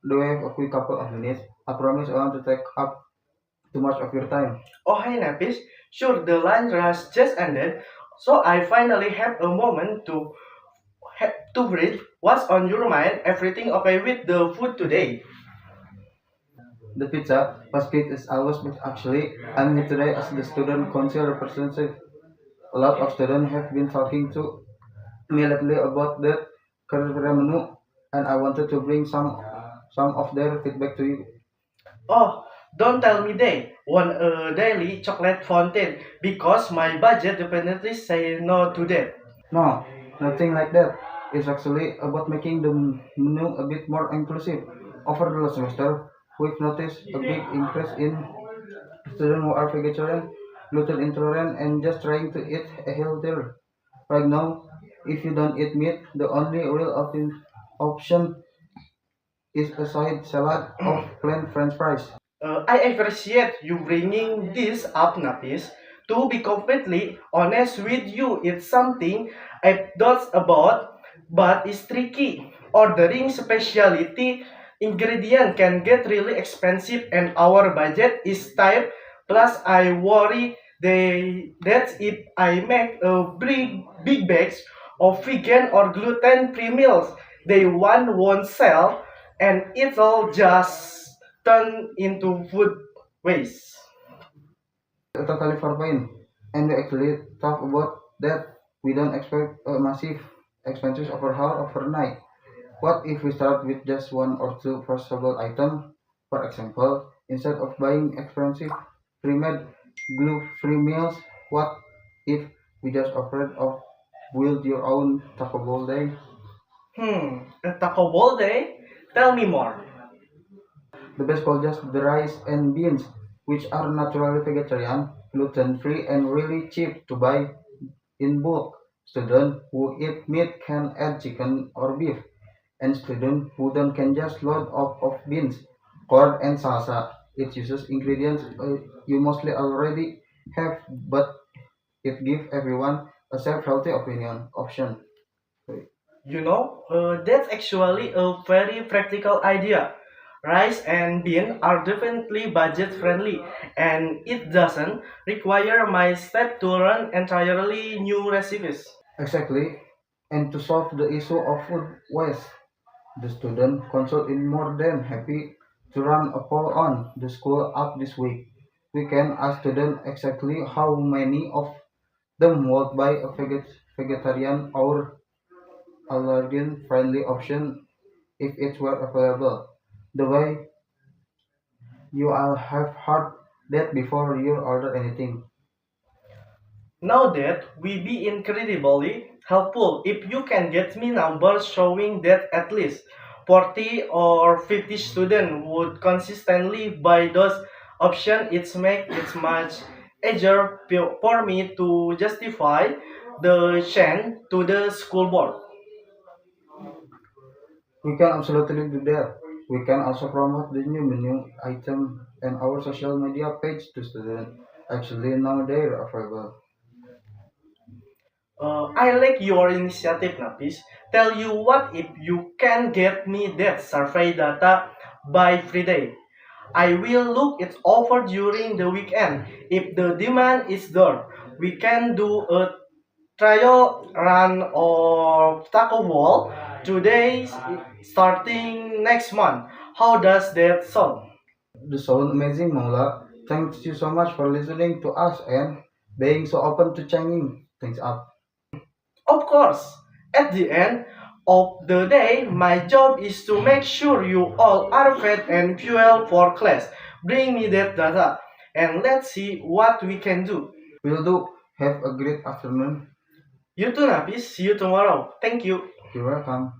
Do you have a quick couple of minutes? I promise I want to take up too much of your time. Oh, hi Napis. Sure, the lunch rush just ended, so I finally have a moment to breathe. What's on your mind? Everything okay with the food today? The pizza was great as always, but actually, I'm here today as the student council representative. A lot of students have been talking to me lately about the curriculum menu, and I wanted to bring some of their feedback to you. Oh, don't tell me they want a daily chocolate fountain because my budget definitely say no to that. No, nothing like that. It's actually about making the menu a bit more inclusive. Over the last semester, we've noticed a big increase in students who are vegetarian, gluten intolerant, and just trying to eat healthier. Right now, if you don't eat meat, the only real option is a side salad of plain French fries. I appreciate you bringing this up, Napis. To be completely honest with you, it's something I've thought about, but it's tricky. Ordering specialty ingredient can get really expensive, and our budget is tight. Plus, I worry that if I make a big batch of vegan or gluten-free meals, they won't sell, and it'll just turn into food waste. Totally fine. And we actually talk about that. We don't expect a massive expenses overhaul overnight. What if we start with just one or two versatile items? For example, instead of buying expensive pre-made glue-free meals, what if we just operate of build your own Taco Bell day? A Taco Ball day? Tell me more. The best call just the rice and beans, which are naturally vegetarian, gluten-free, and really cheap to buy in bulk. Students who eat meat can add chicken or beef, and students who don't can just load up of beans, corn, and salsa. It uses ingredients you mostly already have, but it gives everyone a safe, healthy option. That's actually a very practical idea. Rice and bean are definitely budget friendly, and it doesn't require my step to learn entirely new recipes. Exactly, and to solve the issue of food waste, the student council is more than happy to run a poll on the school app this week. We can ask students exactly how many of them would buy a vegetarian or allergen-friendly option if it were available. The way you all have heard that before you order anything. Now that will be incredibly helpful if you can get me numbers showing that at least 40 or 50 students would consistently buy those options. It much easier for me to justify the change to the school board. We can absolutely do that. We can also promote the new menu item and our social media page to students. Actually, now they're available. I like your initiative, Napis. Tell you what, if you can get me that survey data by Friday, I will look it over during the weekend. If the demand is there, we can do a trial run of Taco Wall 2 days starting next month. How does that sound? The sound amazing, Mola. Thanks you so much for listening to us and being so open to changing things up. Of course, at the end of the day, my job is to make sure you all are fed and fuel for class. Bring me that data and let's see what we can do. Will do. Have a great afternoon. You too, Nafis. See you tomorrow. Thank you. You're welcome.